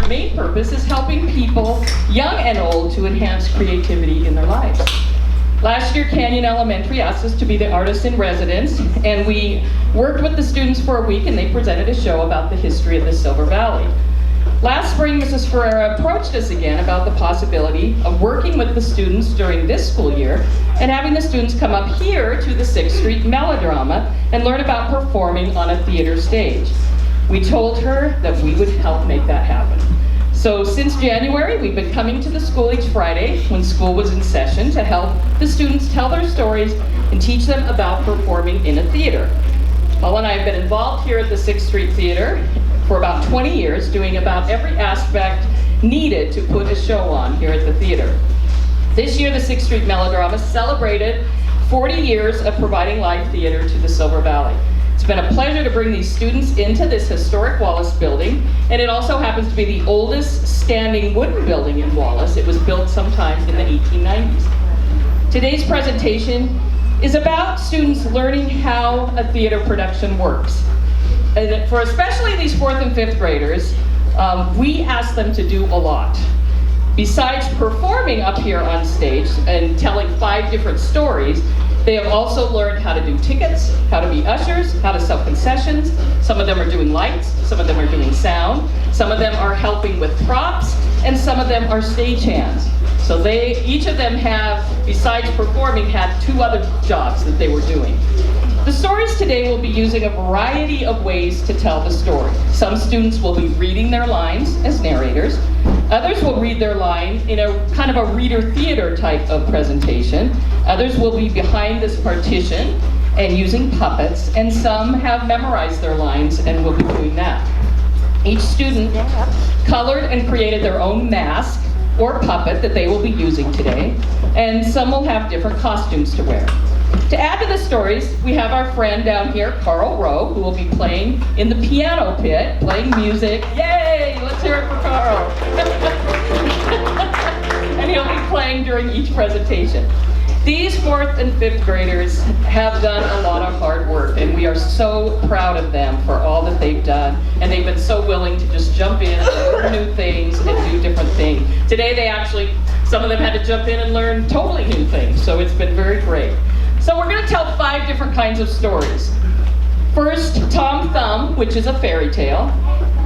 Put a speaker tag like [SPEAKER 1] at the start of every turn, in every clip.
[SPEAKER 1] main purpose is helping people, young and old, to enhance creativity in their lives. Last year, Canyon Elementary asked us to be the artists in residence, and we worked with the students for a week, and they presented a show about the history of the Silver Valley. Last spring, Mrs. Ferreira approached us again about the possibility of working with the students during this school year and having the students come up here to the 6th Street Melodrama and learn about performing on a theater stage. We told her that we would help make that happen. So since January, we've been coming to the school each Friday when school was in session to help the students tell their stories and teach them about performing in a theater. Paul and I have been involved here at the 6th Street Theater for about 20 years, doing about every aspect needed to put a show on here at the theater. This year, the 6th Street Melodrama celebrated 40 years of providing live theater to the Silver Valley. It's been a pleasure to bring these students into this historic Wallace building, and it also happens to be the oldest standing wooden building in Wallace. It was built sometime in the 1890s. Today's presentation is about students learning how a theater production works. And for especially these 4th and 5th graders, we ask them to do a lot. Besides performing up here on stage and telling 5 different stories, they have also learned how to do tickets, how to be ushers, how to sell concessions. Some of them are doing lights, some of them are doing sound, some of them are helping with props, and some of them are stagehands. So each of them have, besides performing, had 2 other jobs that they were doing. The stories today will be using a variety of ways to tell the story. Some students will be reading their lines as narrators. Others will read their line in a kind of a reader theater type of presentation. Others will be behind this partition and using puppets, and some have memorized their lines and will be doing that. Each student colored and created their own mask or puppet that they will be using today, and some will have different costumes to wear. To add to the stories, we have our friend down here, Carl Rowe, who will be playing in the piano pit, playing music. Yay! Let's hear it for Carl. And he'll be playing during each presentation. These 4th and 5th graders have done a lot of hard work, and we are so proud of them for all that they've done. And they've been so willing to just jump in and learn new things and do different things. Today some of them had to jump in and learn totally new things, so it's been very great. So we're going to tell 5 different kinds of stories. First, Tom Thumb, which is a fairy tale.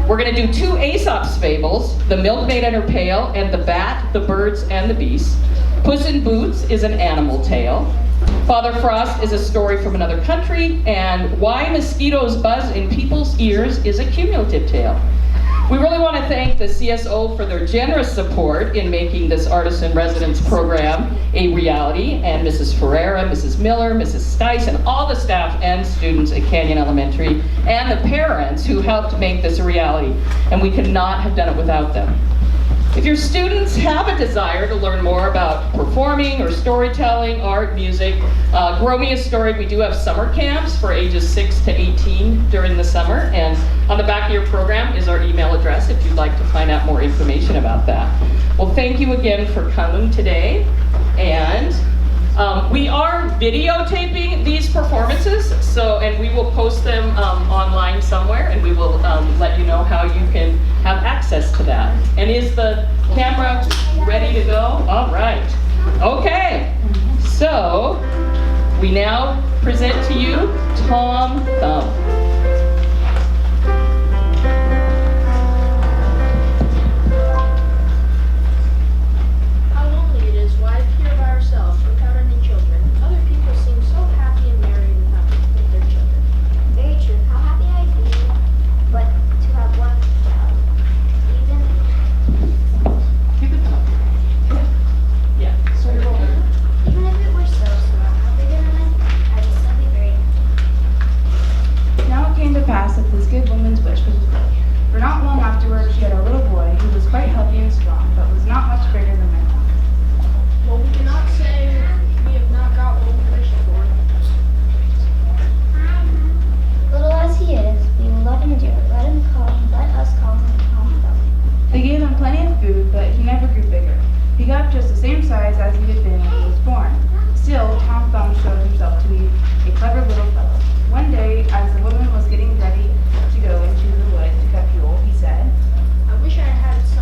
[SPEAKER 1] We're going to do 2 Aesop's fables, The Milkmaid and Her Pail and The Bat, the Birds, and the Beast. Puss in Boots is an animal tale. Father Frost is a story from another country, and Why Mosquitoes Buzz in People's Ears is a cumulative tale. We really want to thank the CSO for their generous support in making this Artist in Residence program a reality, and Mrs. Ferreira, Mrs. Miller, Mrs. Stice, and all the staff and students at Canyon Elementary, and the parents who helped make this a reality, and we could not have done it without them. If your students have a desire to learn more about performing or storytelling, art, music, GrowMeaStory, we do have summer camps for ages 6 to 18 during the summer, and on the back of your program is our email address if you'd like to find out more information about that. Well, thank you again for coming today, and we are videotaping these performances, and we will post them online somewhere, and we will let you know how you can have access to that. And is the camera ready to go? All right. Okay. So we now present to you Tom Thumb.
[SPEAKER 2] As the woman was getting ready to go into the woods to cut fuel, he said, "I wish I had some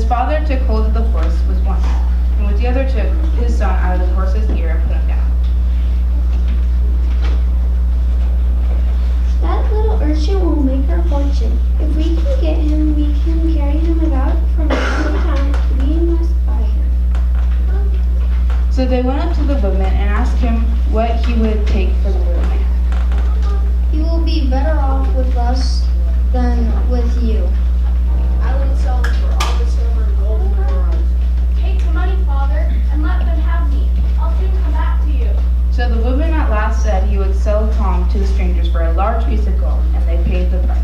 [SPEAKER 2] father took hold of the horse with one hand, and with the other took his son out of the horse's ear and put him down.
[SPEAKER 3] That little urchin will make our fortune. If we can get him, we can carry him about from time to time. We must buy him.
[SPEAKER 2] So they went up to the woodman and asked him what he would take for the little man.
[SPEAKER 3] He will be better off with us than with you.
[SPEAKER 4] I would sell him for all the silver and gold in the world. Take the money, father, and let them have me. I'll soon come back to you.
[SPEAKER 2] So the woodman at last said he would sell Tom to the strangers for a large piece of gold, and they paid the price.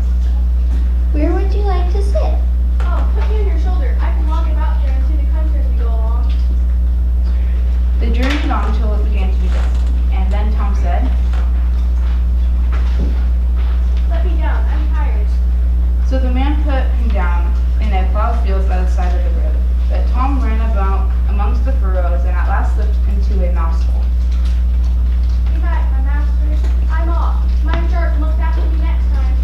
[SPEAKER 3] Where would you like to sit?
[SPEAKER 4] Oh, put me on your shoulder. I can walk about here and see the country as we go along.
[SPEAKER 2] They journeyed on till it began to be dark, and then Tom said,
[SPEAKER 4] Let me down. I'm tired.
[SPEAKER 2] So the man put him down in a plowed field by the side of the road. But Tom ran about amongst the furrows and at last slipped into a mouse hole.
[SPEAKER 4] Be back, my masters. I'm off. Mind sharp and look after me next time.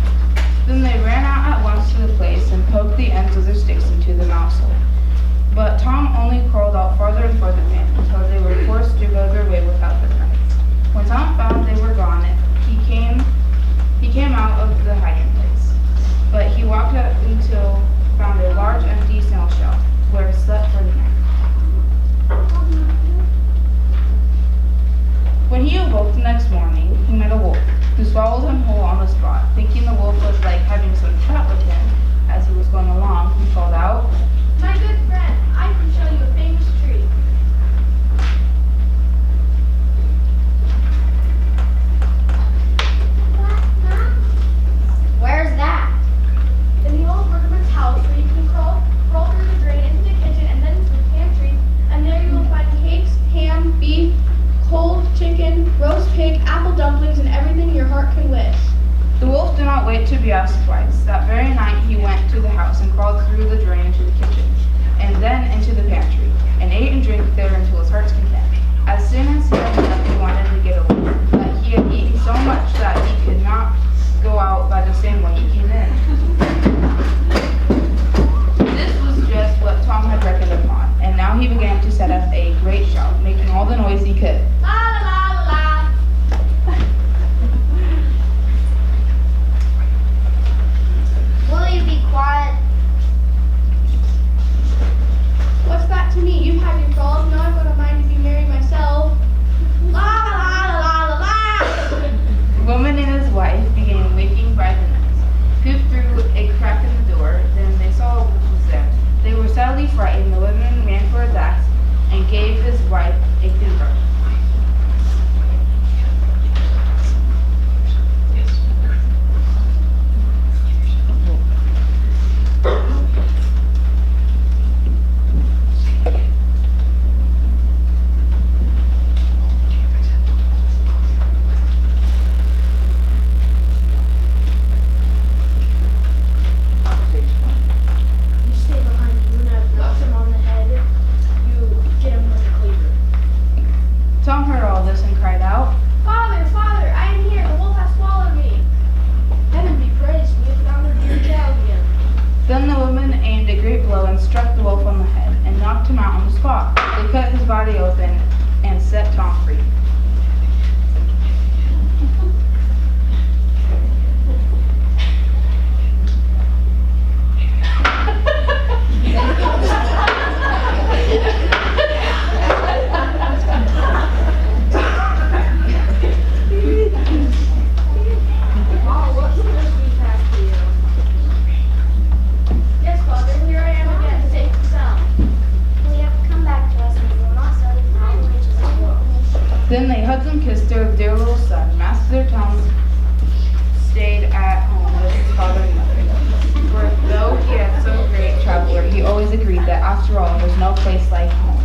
[SPEAKER 2] Then they ran out at once to the place and poked the ends of their sticks into the mouse hole. But Tom only crawled out farther and farther in until they were forced to go their way without the prize. When Tom found they were gone, he came out of the hiding place. But he walked up until found a large empty snail shell where he slept for the night. When he awoke the next morning, he met a wolf, who swallowed him whole on the spot. Thinking the wolf was like having some chat with him as he was going along, he called out,
[SPEAKER 4] My good friend, I can show you a famous tree.
[SPEAKER 3] Where's that?
[SPEAKER 4] In the old workman's house where you can crawl through the drain into the kitchen and then into the pantry, and there you will find cakes, ham, beef, cold chicken, roast pig, apple dumplings, and everything your heart can wish.
[SPEAKER 2] The wolf did not wait to be asked twice. That very night he went to the house and crawled through the drain into the kitchen, and then into the pantry, and ate and drank there until his heart's content. As soon as he had enough, he wanted to get away, but he had eaten so much that he could not go out by the same way he came in. This was just what Tom had reckoned upon, and now he began to set up a great shout, making all the noise he could.
[SPEAKER 4] La la la la la.
[SPEAKER 3] Will you be quiet?
[SPEAKER 4] What's that to me? You've had your frolic, now I've got a mind to be married myself. La la la la la la.
[SPEAKER 2] The woman and his wife began waking by the nose, peeped through a crack in the door, then they saw a wolf was there. They were sadly frightened. The woman ran for his axe and gave his wife a good birth.
[SPEAKER 4] You stay behind me. When I've knocked him on the head, you get him with a cleaver.
[SPEAKER 2] Tom heard all this and cried out,
[SPEAKER 4] Father, Father, I am here. The wolf has swallowed me. Heaven be praised. We have found our dear child again.
[SPEAKER 2] Then the woman aimed a great blow and struck the wolf on the head and knocked him out on the spot. They cut his body open and set Tom free.
[SPEAKER 4] Yes, Father, here I am again, safe and sound.
[SPEAKER 3] Will you ever come back to us and we will not sell you for all the riches of the world?
[SPEAKER 2] Then they hugged and kissed their dear little son. Master Tom stayed at home with his father and mother. For though he had so great a traveler, he always agreed that after all, there's no place like home.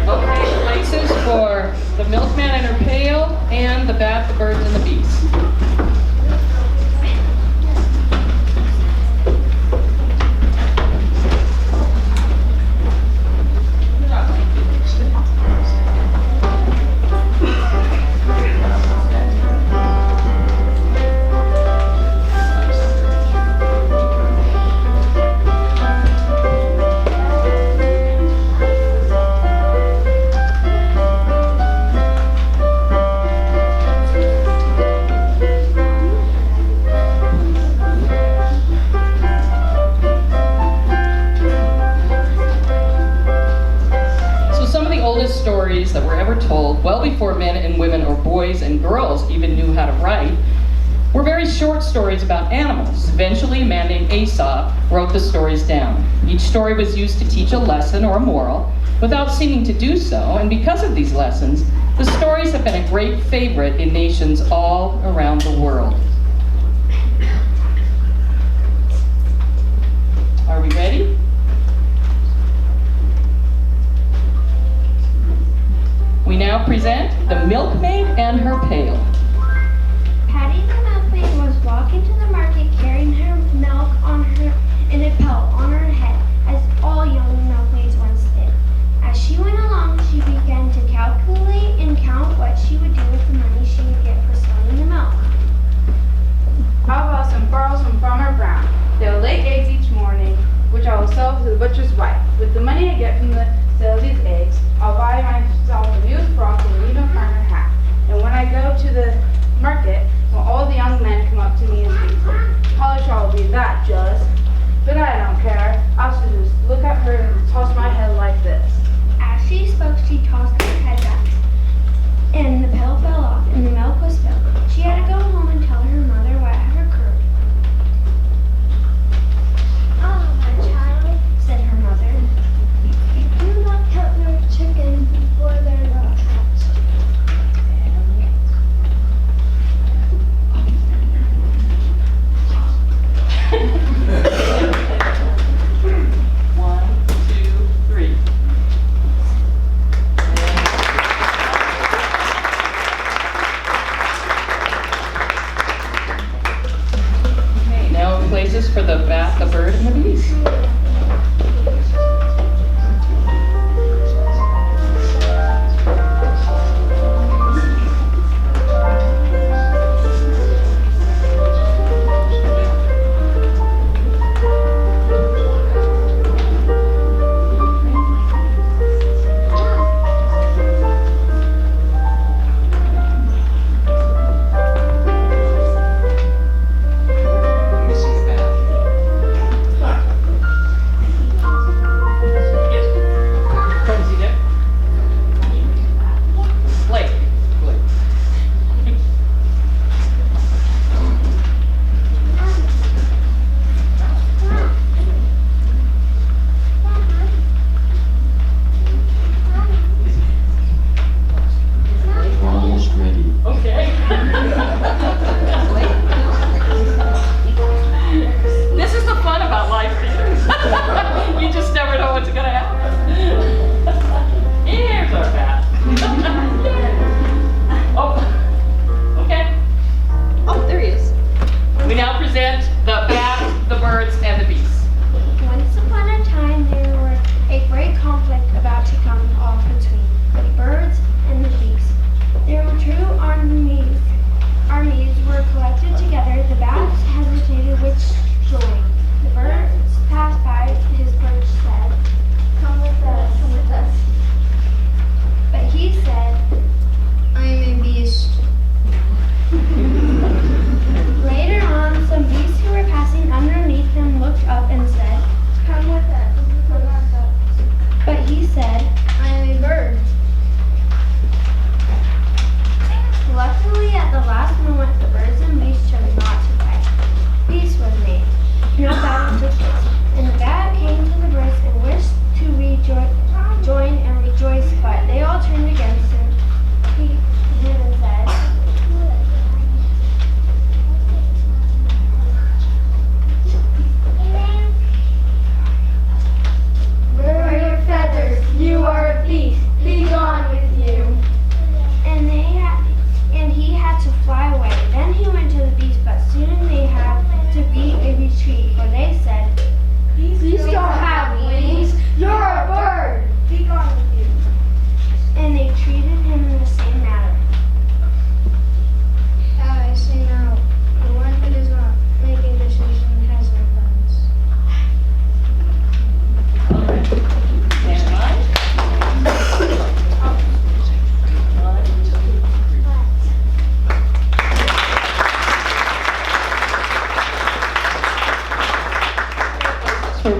[SPEAKER 1] Okay, places for the milkman and her pail and the bat, the birds, and the bees. world, well before men and women or boys and girls even knew how to write, were very short stories about animals. Eventually, a man named Aesop wrote the stories down. Each story was used to teach a lesson or a moral without seeming to do so, and because of these lessons, the stories have been a great favorite in nations all around the world. Are we ready? We now present The Milkmaid and Her Pail.
[SPEAKER 3] Patty the milkmaid was walking to the market carrying her milk in a pail on her head, as all young milkmaids once did. As she went along, she began to calculate and count what she would do with the money she would get for selling the milk.
[SPEAKER 2] How about some pearls from Farmer Brown? They will lay eggs each morning, which I will sell to the butcher's wife. With the money I get from the sale of these eggs, I'll buy myself a new frock and a new farmer hat. And when I go to the market, will all the young men come up to me and speak to me? How shall be that, just? But I don't care. I'll just look at her and toss my head like this.
[SPEAKER 3] As she spoke, she tossed her head back, and the pail fell off, and the milk was spilled. She had to go home and tell her mother what had occurred. "Oh, my child," said her mother, "do not count your chickens before they're not hatched."
[SPEAKER 1] One, two, three. Okay, now places for the bat, the bird, and the bees.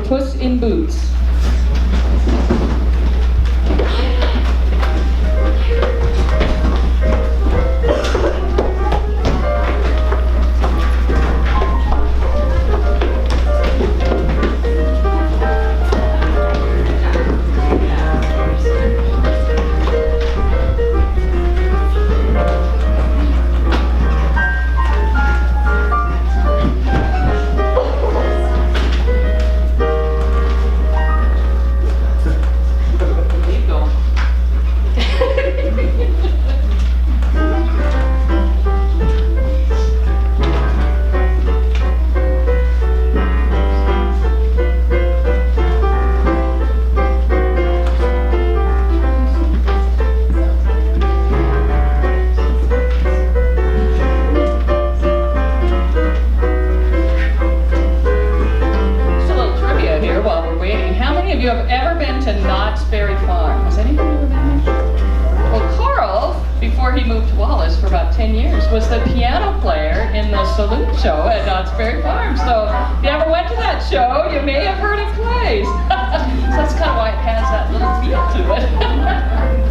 [SPEAKER 1] Puss in Boots. of you have ever been to Knott's Berry Farm? Has anyone ever been there? Well, Carl, before he moved to Wallace for about 10 years, was the piano player in the saloon show at Knott's Berry Farm. So if you ever went to that show, you may have heard it play. So that's kind of why it has that little feel to it.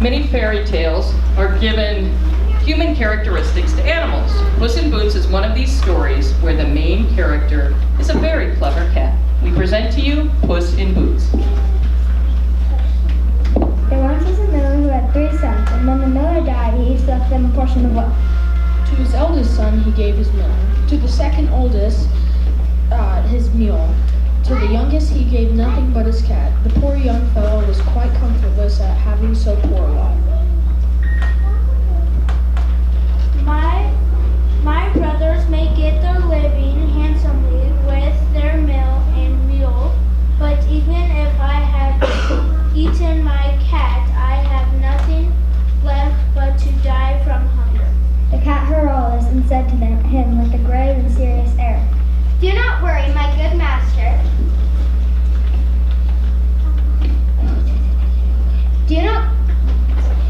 [SPEAKER 1] Many fairy tales are given human characteristics to animals. Puss in Boots is one of these stories where the main character is a very clever cat. We present to you Puss in Boots.
[SPEAKER 5] There once was a miller who had 3 sons, and when the miller died, he each left them a portion of wealth.
[SPEAKER 6] To his eldest son he gave his mill. To the second oldest, his mule. To the youngest he gave nothing but his cat. The poor young fellow was quite comfortless at having so poor a lot.
[SPEAKER 3] My brothers may get their living handsomely with their mill and mule, but even if I had eaten my cat, I have nothing left but to die from hunger.
[SPEAKER 5] The cat heard all this and said to him with a grave and serious air,
[SPEAKER 3] Do not worry, my good master.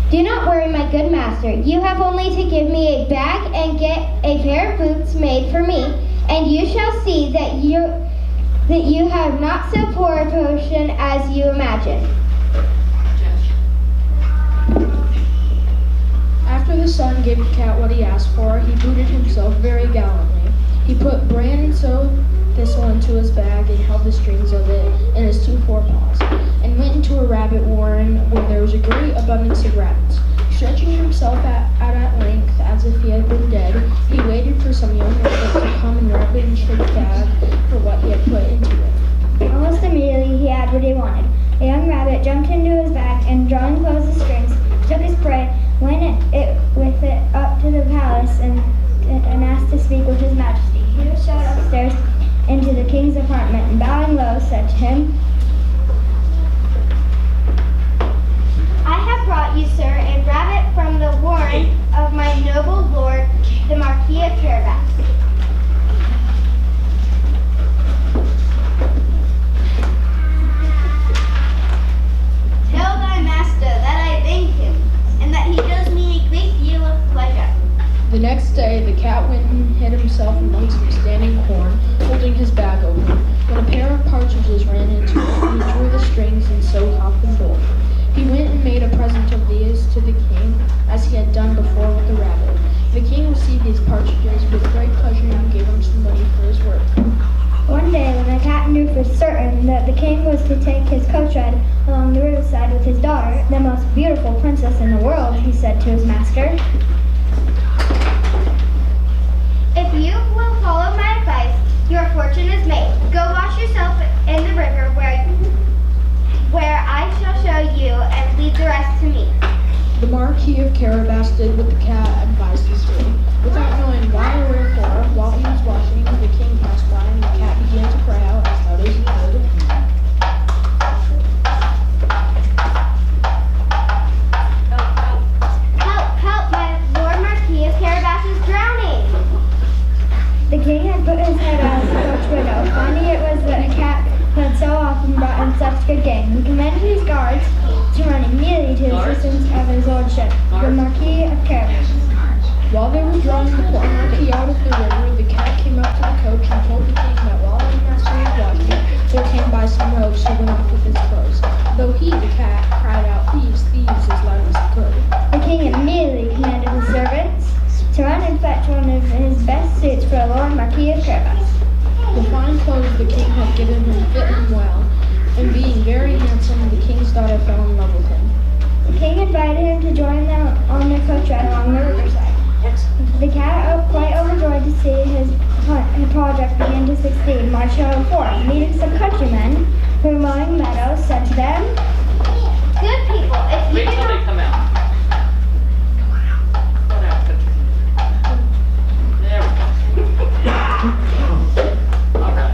[SPEAKER 5] Do not worry, my good master. You have only to give me a bag and get a pair of boots made for me, and you shall see that you have not so poor a portion as you imagine.
[SPEAKER 6] After the son gave the cat what he asked for, he booted himself very gallantly. He put bran and sow thistle into his bag and held the strings of it in his 2 forepaws, and went into a rabbit warren where there was a great abundance of rabbits. Stretching himself at length as if he had been dead, he waited for some young rabbit to come and wrap it into the bag for what he had put into it.
[SPEAKER 5] Almost immediately he had what he wanted. A young rabbit jumped into his bag and, drawing close the strings, took his prey, went with it up to the palace and asked to speak with his majesty. He was shown upstairs into the king's apartment and, bowing low, said to him,
[SPEAKER 3] I have brought you, sir, a rabbit from the warren of my noble lord, the Marquis of Carabas. Tell thy master that I thank him, and that he does me a great deal of pleasure.
[SPEAKER 6] The next day, the cat went and hid himself among some standing corn, holding his bag open, when a pair of partridges ran into it, and he drew the strings and sewed hop and bolt. He went and made a present of these to the king, as he had done before with the rabbit. The king received these partridges with great pleasure and gave him some money for his work.
[SPEAKER 5] One day, when the cat knew for certain that the king was to take his coach ride along the riverside with his daughter, the most beautiful princess in the world, he said to his master,
[SPEAKER 3] If you will follow my advice, your fortune is made. Go wash yourself in the river where I shall show you, and leave the rest to me.
[SPEAKER 6] The Marquis of Carabas did what the cat advised him to. Without knowing why or wherefore, while he was washing, the king passed by, and the cat began to cry out as loud as he could.
[SPEAKER 3] Help, help, my lord Marquis of Carabas is drowning.
[SPEAKER 5] the king had put his head out of the coach window, finding it was the cat who had so often brought him such good gain. He commanded his guards to run immediately to the assistance of his lordship, the Marquis of Carabas.
[SPEAKER 6] While they were drawing the poor Marquis out of the river, the cat came up to the coach and told the king that while the master was washing, there came by some rogues who went off with his clothes. Though he, the cat, cried out, "Thieves, thieves," as loud as the king had given him fit him well, and being very handsome, the king's daughter fell in love with him.
[SPEAKER 5] The king invited him to join them on their coach ride along the riverside. The cat, quite overjoyed to see his project begin to succeed, marched on forth, meeting some countrymen who, mowing meadows, said to them,
[SPEAKER 3] Good people, if you
[SPEAKER 1] Wait
[SPEAKER 3] do
[SPEAKER 1] till they
[SPEAKER 3] not
[SPEAKER 1] come out. Come out, country. There we go. All right.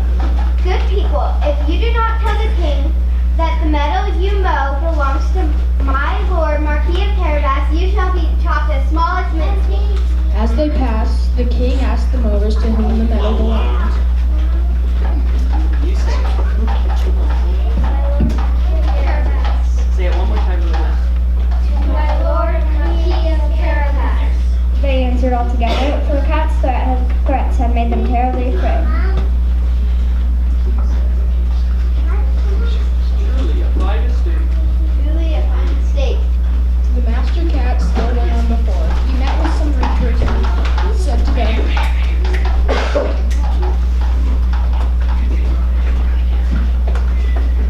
[SPEAKER 3] Good people, if you do not tell the king that the meadow you mow belongs to my lord Marquis of Carabas, you shall be chopped as small as mincemeat.
[SPEAKER 6] As they passed, the king asked the mowers to whom the meadow belonged.
[SPEAKER 1] You say it. Say it one more time to the left.
[SPEAKER 3] My lord Marquis of Carabas.
[SPEAKER 5] They answered all together, for the cat's threats had made them terribly afraid.
[SPEAKER 1] Truly a fine estate.
[SPEAKER 3] Truly a fine estate.
[SPEAKER 6] The master cat still went on before. He met with some reapers and said to them,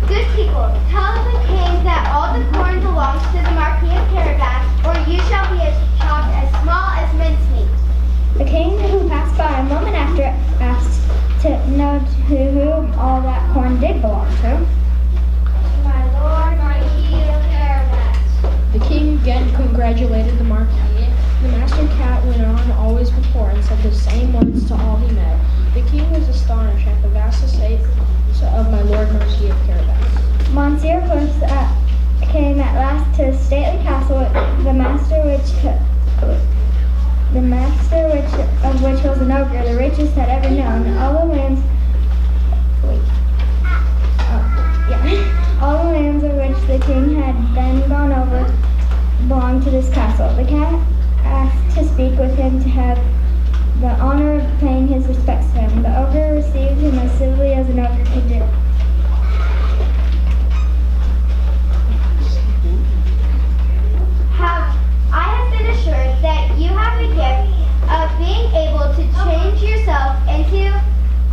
[SPEAKER 3] Good people, tell the king that all the corn belongs to the Marquis of Carabas, or you shall be chopped as small as mincemeat.
[SPEAKER 5] The king, who passed by a moment after, asked to know to whom all that corn did belong to.
[SPEAKER 3] My lord Marquis of Carabas.
[SPEAKER 6] The king again congratulated the marquis. The master cat went on always before and said the same words to all he met. The king was astonished at the vast estate of my lord Marquis of Carabas.
[SPEAKER 5] Monsieur Puss came at last to a stately castle, the master of which was an ogre, the richest had ever known. All the lands of which the king had then gone over belonged to this castle. The cat asked to speak with him to have the honor of paying his respects to him. The ogre received him as civilly as an ogre could do.
[SPEAKER 3] I have been assured that you have the gift of being able to change yourself into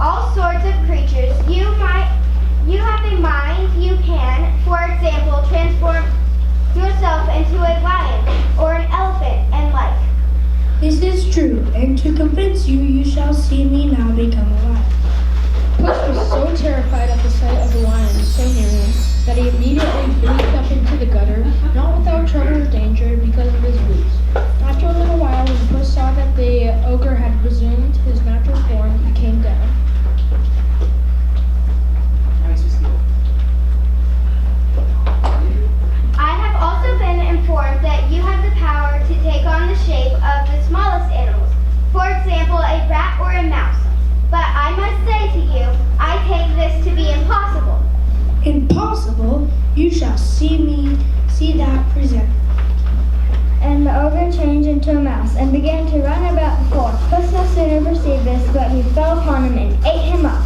[SPEAKER 3] all sorts of creatures. You have a mind you can, for example, transform yourself into a lion or an elephant and like.
[SPEAKER 7] This is true, and to convince you, you shall see me now become alive.
[SPEAKER 6] Puss was so terrified at the sight of the lion so near him that he immediately leaped up into the gutter, not without trouble or danger because of his boots. After a little while, when Puss saw that the ogre had resumed his natural form, he came down.
[SPEAKER 3] I have also been informed that you have the power to take on the shape of the smallest animals, for example, a rat or a mouse. But I must say to you, I take this to be impossible.
[SPEAKER 7] Impossible? You shall see that present.
[SPEAKER 5] And the ogre changed into a mouse and began to run about the floor. Puss no sooner perceived this, but he fell upon him and ate him up.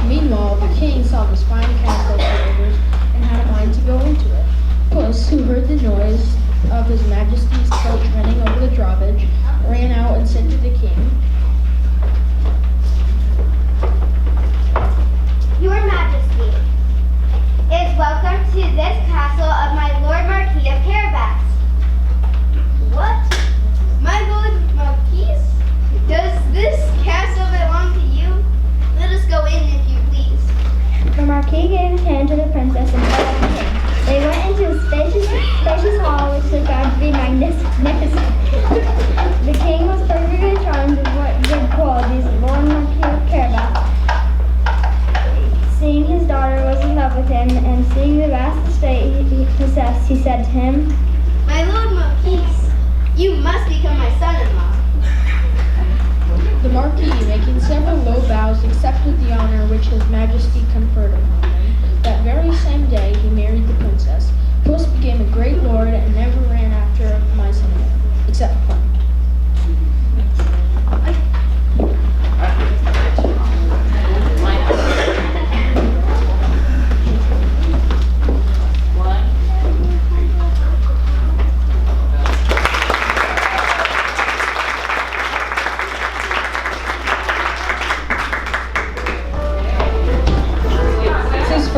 [SPEAKER 6] Meanwhile, the king saw this fine castle of the ogres and had a mind to go into it. Puss, who heard the noise of his majesty's coach running over the drawbridge, ran out and said to the king,
[SPEAKER 3] Your Majesty is welcome to this castle of my Lord Marquis of Carabas. What? My Lord Marquis? Does this castle belong to you? Let us go in if you please.
[SPEAKER 5] The marquis gave his hand to the princess and followed the king. They went into a spacious hall which they found to be magnificent. The king was perfectly charmed with what good qualities the Lord Marquis of Carabas. Seeing his daughter was in love with him, and seeing the vast estate he possessed, he said to him,
[SPEAKER 3] My Lord Marquis, you must become my son-in-law.
[SPEAKER 6] the marquis, making several low bows, accepted the honor which his majesty conferred upon him. That very same day he married the princess. Puss became a great lord and never ran after mice anymore, except fun.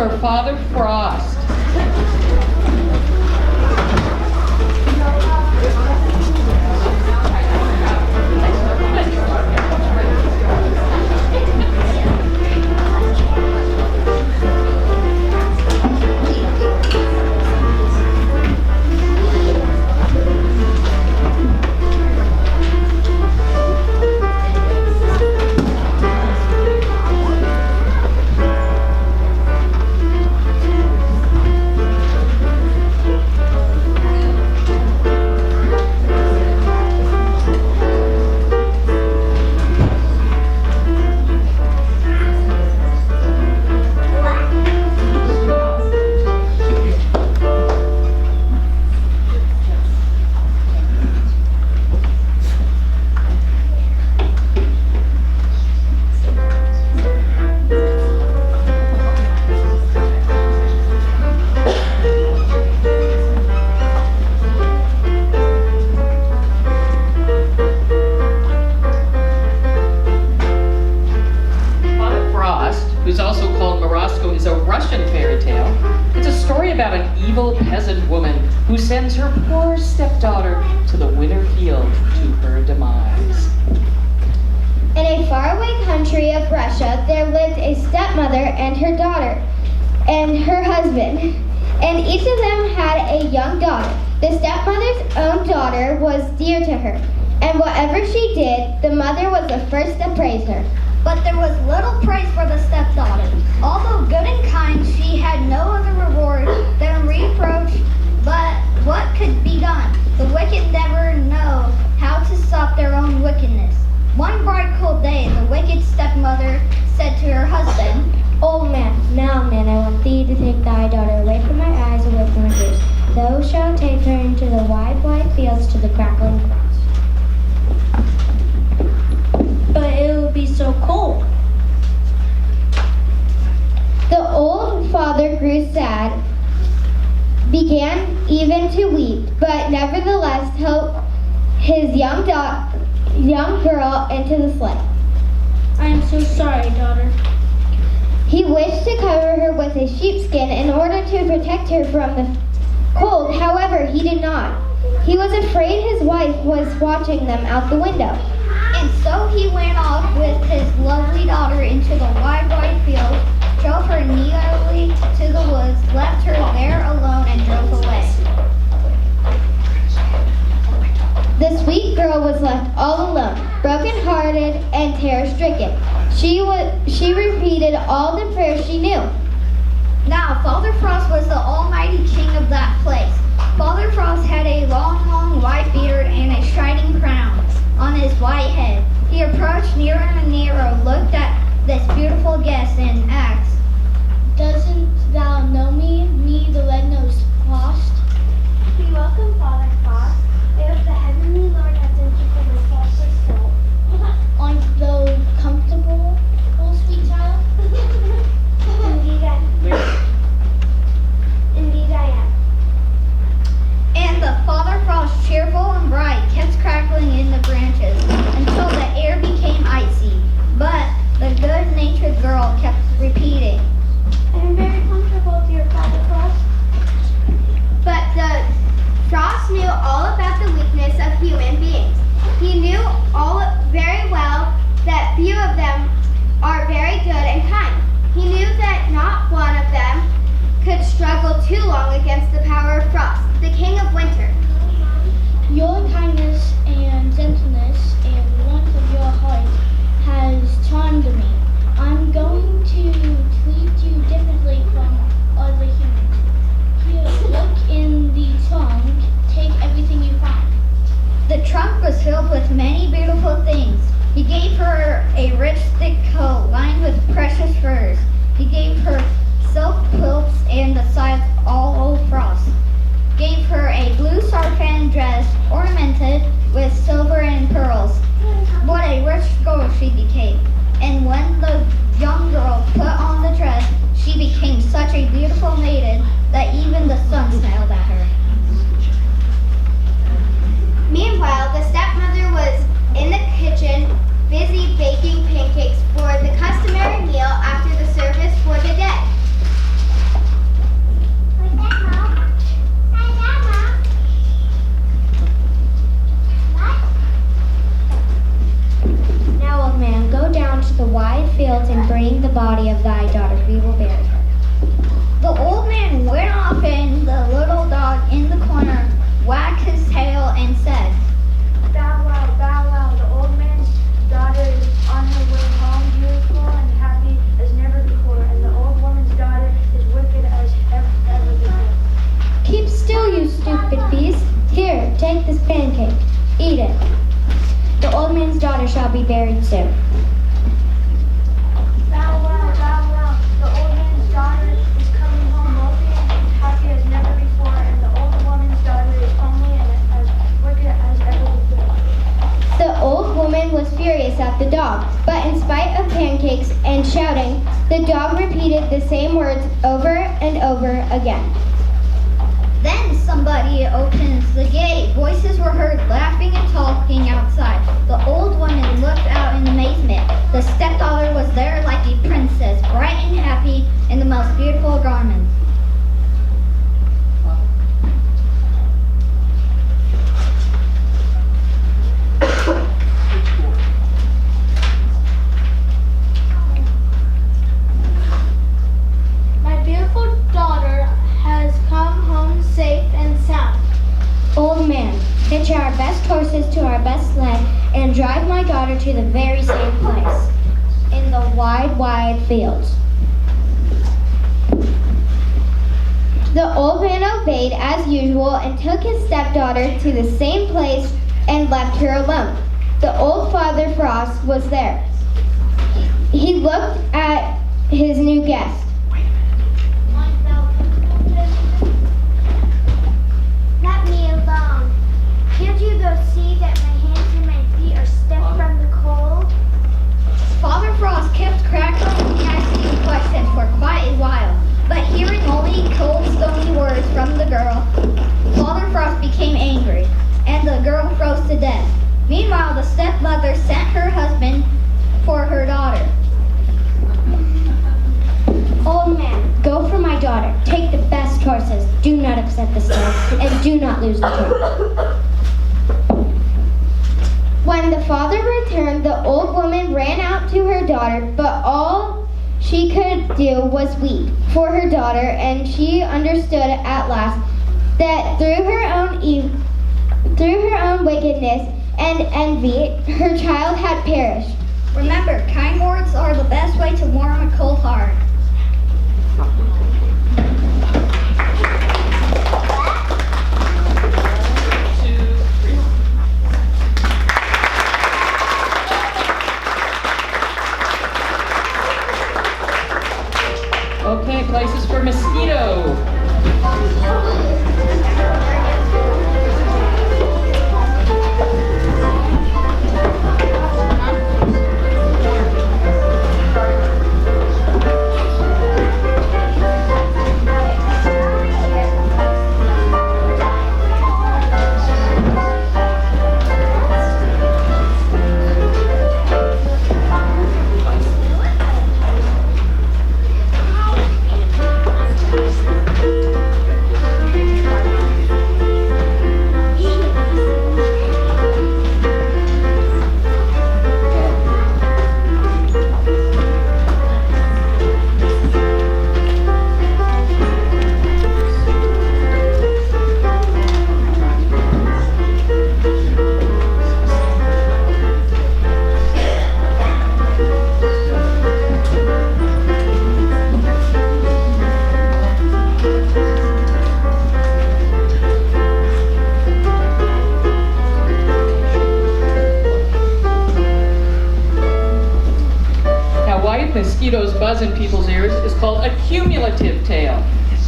[SPEAKER 1] our Father Frost. Who sends her poor stepdaughter to the winter field to her demise.
[SPEAKER 5] In a faraway country of Russia, there lived a stepmother and her daughter and her husband, and each of them had a young daughter. The stepmother's own daughter was dear to her, and whatever she did, the mother was the first to praise her.
[SPEAKER 8] But there was little praise for the stepdaughter. Although good and kind, she had no other reward than reproach. But what could be done? The wicked never know how to stop their own wickedness. One bright cold day, the wicked stepmother said to her husband,
[SPEAKER 5] Old man, now man, I want thee to take thy daughter away from my eyes, away from my ears. Thou shalt take her into the wide, wide fields to the crackling crops.
[SPEAKER 7] But it will be so cold.
[SPEAKER 5] The old father grew sad, began even to weep, but nevertheless helped his young girl into the sleigh.
[SPEAKER 7] I am so sorry, daughter.
[SPEAKER 5] He wished to cover her with a sheepskin in order to protect her from the cold. However, he did not. He was afraid his wife was watching them out the window.
[SPEAKER 8] And so he went off with his lovely daughter into the wide, wide field, drove her nearly to the woods, left her there alone, and drove away.
[SPEAKER 5] The sweet girl was left all alone, broken-hearted and terror-stricken. She repeated all the prayers she knew.
[SPEAKER 8] Now, Father Frost was the almighty king of that place. Father Frost had a long, long white beard and a shining crown on his white head. He approached nearer and nearer, looked at this beautiful guest, and asked,
[SPEAKER 3] Doesn't thou know me, the red-nosed Frost?
[SPEAKER 4] Be welcome, Father Frost. If the heavenly Lord has sent you for this faultless soul.
[SPEAKER 3] Aren't thou comfortable, oh sweet child?
[SPEAKER 4] Indeed I am.
[SPEAKER 8] And the Father Frost, cheerful and bright, kept crackling in the branches until the air became icy. But the good-natured girl kept repeating,
[SPEAKER 4] I am very comfortable, dear Father Frost.
[SPEAKER 3] But the Frost knew all about the weakness of human beings. He knew all very well that few of them are very good and kind. He knew that not one of them could struggle too long against the power of Frost, the king of winter. Your kindness and gentleness and warmth of your heart has charmed me. I'm going to treat you differently from other humans. Here, look in the trunk. Take everything you find.
[SPEAKER 8] the trunk was filled with many beautiful things. He gave her a rich thick coat lined with precious furs. He gave her silk quilts and the sides all old frost. Gave her a blue sarpan dress ornamented with silver and pearls. What a rich girl she became. And when the young girl put on the dress, she became such a beautiful maiden that even the sun smiled at her.
[SPEAKER 3] Meanwhile, the stepmother was in the kitchen, busy baking pancakes for the customary meal after the service for the day.
[SPEAKER 5] be buried soon.
[SPEAKER 3] Bow wow, the old man's daughter is coming home wealthy and happy as never before, and the old woman's daughter is homely and as wicked as ever before.
[SPEAKER 5] The old woman was furious at the dog, but in spite of pancakes and shouting, the dog repeated the same words over and over again.
[SPEAKER 8] Then somebody opens the gate. Voices were heard laughing and talking outside. The old woman looked out in amazement. The stepdaughter was there like a princess, bright and happy in the most beautiful garments.
[SPEAKER 3] My beautiful daughter has come home safe and sound.
[SPEAKER 5] Old man, hitch our best horses to our best sled and drive my daughter to the very same place, in the wide, wide fields. The old man obeyed as usual and took his stepdaughter to the same place and left her alone. The old Father Frost was there. He looked at his new guest.
[SPEAKER 3] Let me alone. Can't you go see that my hands and my feet are stiff from the cold?
[SPEAKER 8] Father Frost kept crackling and asking questions for quite a while, but hearing only cold, stony words from the girl, Father Frost became angry, and the girl froze to death. Meanwhile, the stepmother sent her husband for her daughter.
[SPEAKER 5] Old man, go for my daughter. Take the best horses. Do not upset the sled, and do not lose the turn. When the father returned, the old woman ran out to her daughter, but all she could do was weep for her daughter, and she understood at last that through her own wickedness and envy, her child had perished.
[SPEAKER 8] Remember, kind words are the best way to warm a cold heart.
[SPEAKER 1] Okay, places for mosquito. Mosquitoes buzz in people's ears is called a cumulative tail.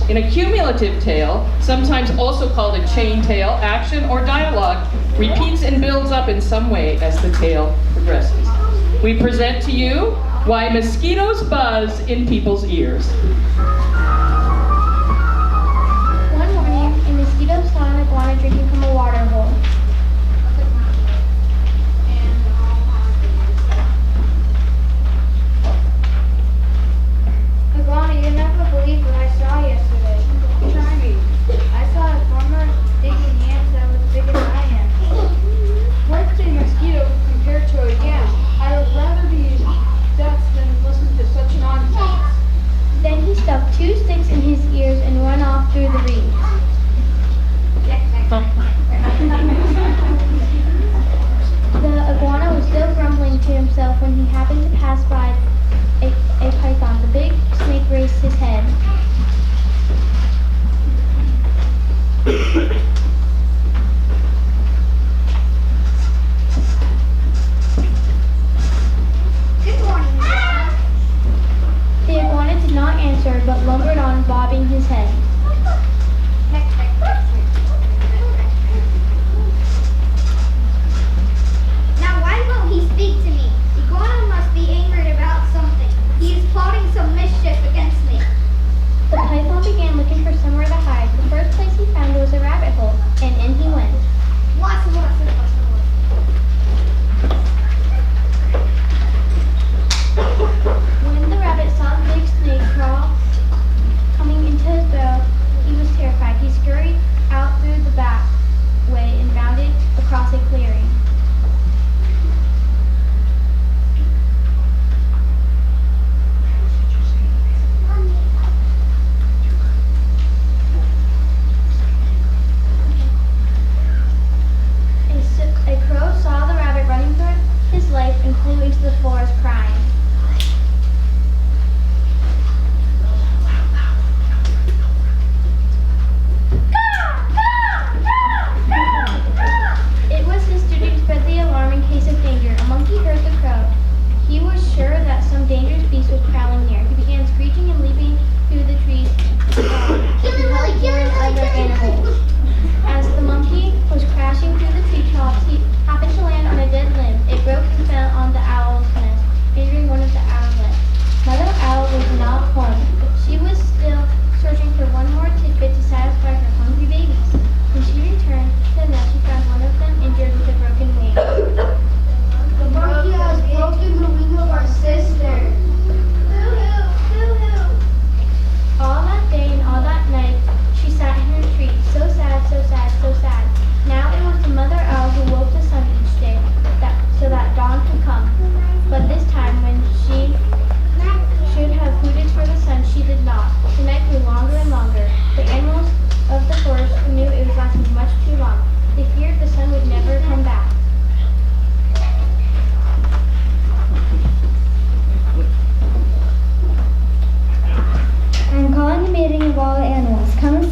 [SPEAKER 1] In a cumulative tale, sometimes also called a chain tale, action or dialogue repeats and builds up in some way as the tale progresses. We present to you why mosquitoes buzz in people's ears.
[SPEAKER 3] One morning, a mosquito saw an iguana drinking from a water hole. Iguana, you never believe what I saw yesterday. Try me. I saw a farmer digging yams that was bigger than I am.
[SPEAKER 4] What's a mosquito compared to a yam? I would rather be deaf than listen to such nonsense.
[SPEAKER 5] Then he stepped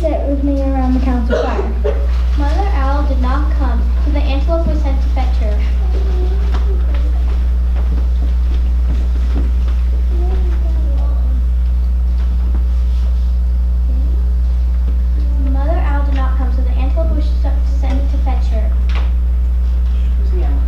[SPEAKER 5] sit with me around the council fire.
[SPEAKER 3] Mother Owl did not come, so the antelope was sent to fetch her. Mother Owl did not come, so the antelope was sent to fetch her.
[SPEAKER 1] Who's the animal?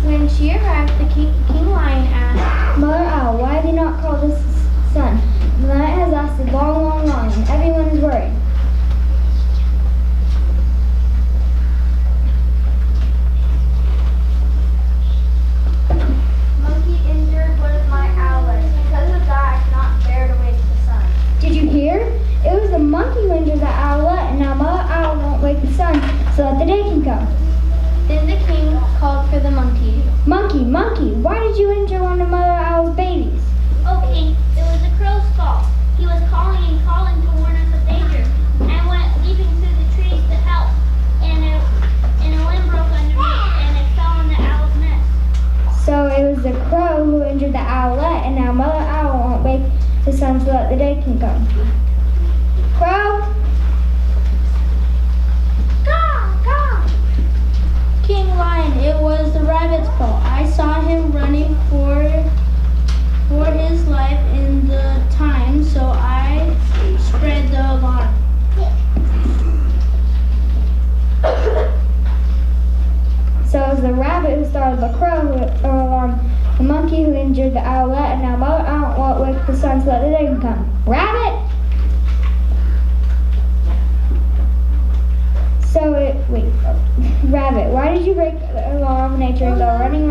[SPEAKER 3] When she arrived, the King Lion asked,
[SPEAKER 5] Mother Owl, why have you not called the sun? The night has lasted long, and everyone is worried.
[SPEAKER 3] Monkey injured one of my owlets. Because of that, I cannot bear to wake the sun.
[SPEAKER 5] Did you hear? It was the monkey who injured the owlet, and now Mother Owl won't wake the sun so that the day can come.
[SPEAKER 3] Then the king called for the monkey.
[SPEAKER 5] Monkey, why did you injure one of Mother Owl's babies?
[SPEAKER 3] Oh, King, it was the crow's fault. He was calling and calling to warn us of danger. I went leaping through the trees to help, and a limb broke under me, and it fell on the owl's nest.
[SPEAKER 5] So it was the crow who injured the owlet, and now Mother Owl won't wake the sun so that the day can come. Crow!
[SPEAKER 7] King Lion, it was the rabbit's fault. I saw him running for his life in the time, so I spread the alarm.
[SPEAKER 5] So it was the rabbit who started the crow who alarmed the monkey who injured the owlet, and now Mother Owl won't wake the sun so that the day can come. Rabbit! Rabbit, why did you break the law of nature and go running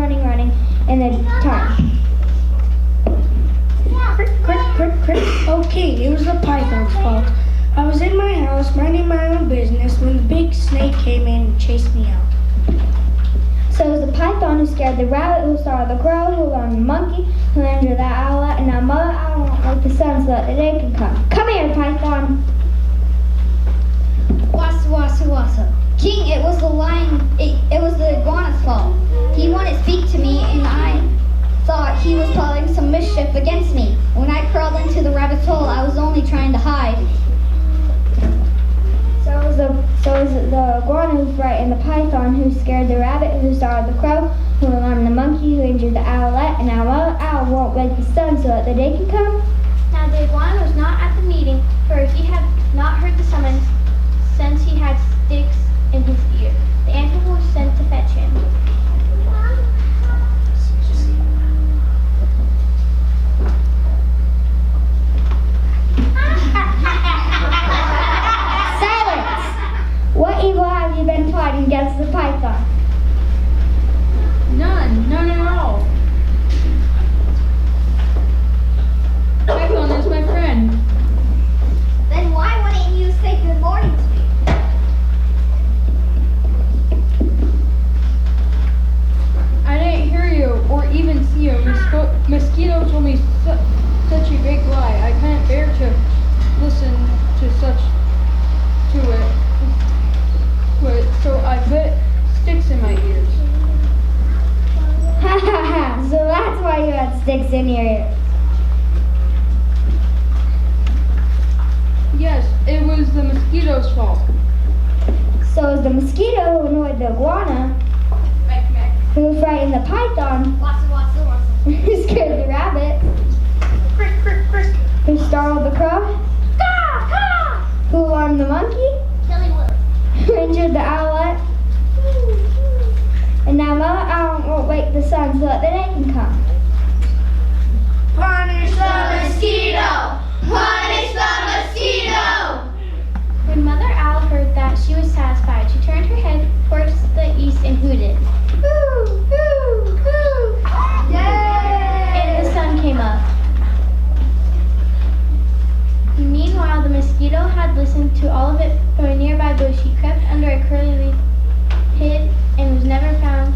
[SPEAKER 5] in the time?
[SPEAKER 7] Okay, it was the python's fault. I was in my house minding my own business when the big snake came in and chased me out.
[SPEAKER 5] So it was the python who scared the rabbit, who started the crow, who alarmed the monkey, who injured the owlet, and now Mother Owl won't wake the sun so that the day can come. Come here, python.
[SPEAKER 8] Wassa. King, it was the lion, it was the iguana's fault. He wanted to speak to me, and I thought he was plotting some mischief against me. When I crawled into the rabbit's hole, I was only trying to hide.
[SPEAKER 5] So it was the iguana who frightened the python, who scared the rabbit, who startled the crow, who alarmed the monkey, who injured the owlet, and now Mother Owl won't wake the sun so that the day can come.
[SPEAKER 3] Now the iguana was not at the meeting, for he had not heard the summons, since he had sticks in his ear. The antelope was sent to fetch him.
[SPEAKER 5] Silence! What evil have you been plotting against the python?
[SPEAKER 6] None at all. Python is my friend.
[SPEAKER 8] Then why wouldn't you say good morning to me?
[SPEAKER 6] I didn't hear you or even see you. Mosquito told me such a big lie. I couldn't bear to listen to it, so I put sticks in my ears.
[SPEAKER 5] Ha ha ha! So that's why you had sticks in your ears.
[SPEAKER 6] Yes, it was the mosquito's fault.
[SPEAKER 5] So it was the mosquito who annoyed the iguana, who frightened the python,
[SPEAKER 8] Wassa.
[SPEAKER 5] who scared the rabbit, who startled the crow, who alarmed the monkey, who injured the owlet, and now Mother Owl won't wake the sun so that the day can come.
[SPEAKER 4] Punish the mosquito! Punish the mosquito!
[SPEAKER 3] When Mother Owl heard that, she was satisfied. She turned her head towards the east and hooted. Hoo, hoo, hoo. Yay! And the sun came up. Meanwhile, the mosquito had listened to all of it from a nearby bush. He crept under a curly leaf, hid, and was never found,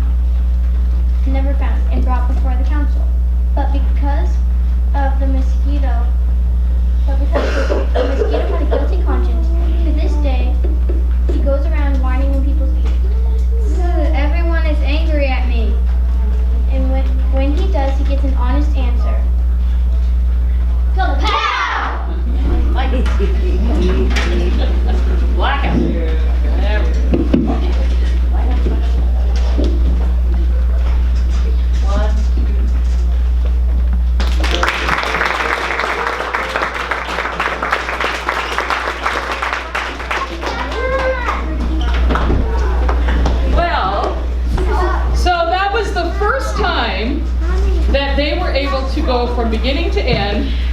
[SPEAKER 3] and brought before the council. But because the mosquito had a guilty conscience, to this day,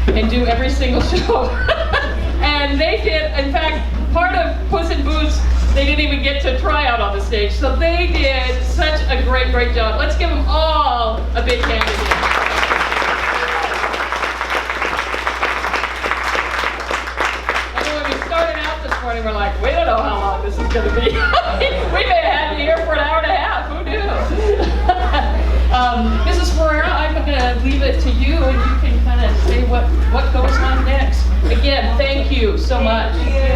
[SPEAKER 1] and do every single show. And they did, in fact, part of Puss in Boots, they didn't even get to try out on the stage. So they did such a great, great job. Let's give them all a big hand again. Morning, we're like, we don't know how long this is going to be. We may have you here for an hour and a half. Who knew? Mrs. Ferreira, I'm going to leave it to you, and you can kind of say what goes on next. Again, thank you so much.
[SPEAKER 9] Thank you.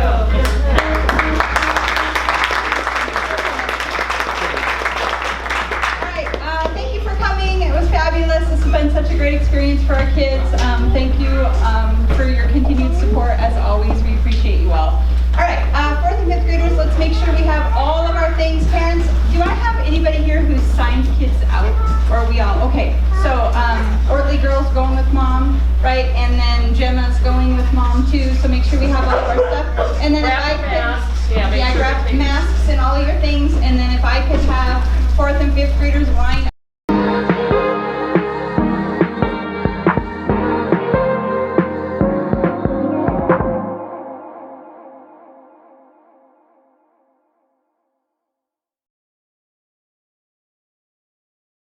[SPEAKER 9] All right, thank you for coming. It was fabulous. This has been such a great experience for our kids. Thank you for your continued support. As always, we appreciate you all. All right, 4th and 5th graders, let's make sure we have all of our things. Parents, do I have anybody here who signs kids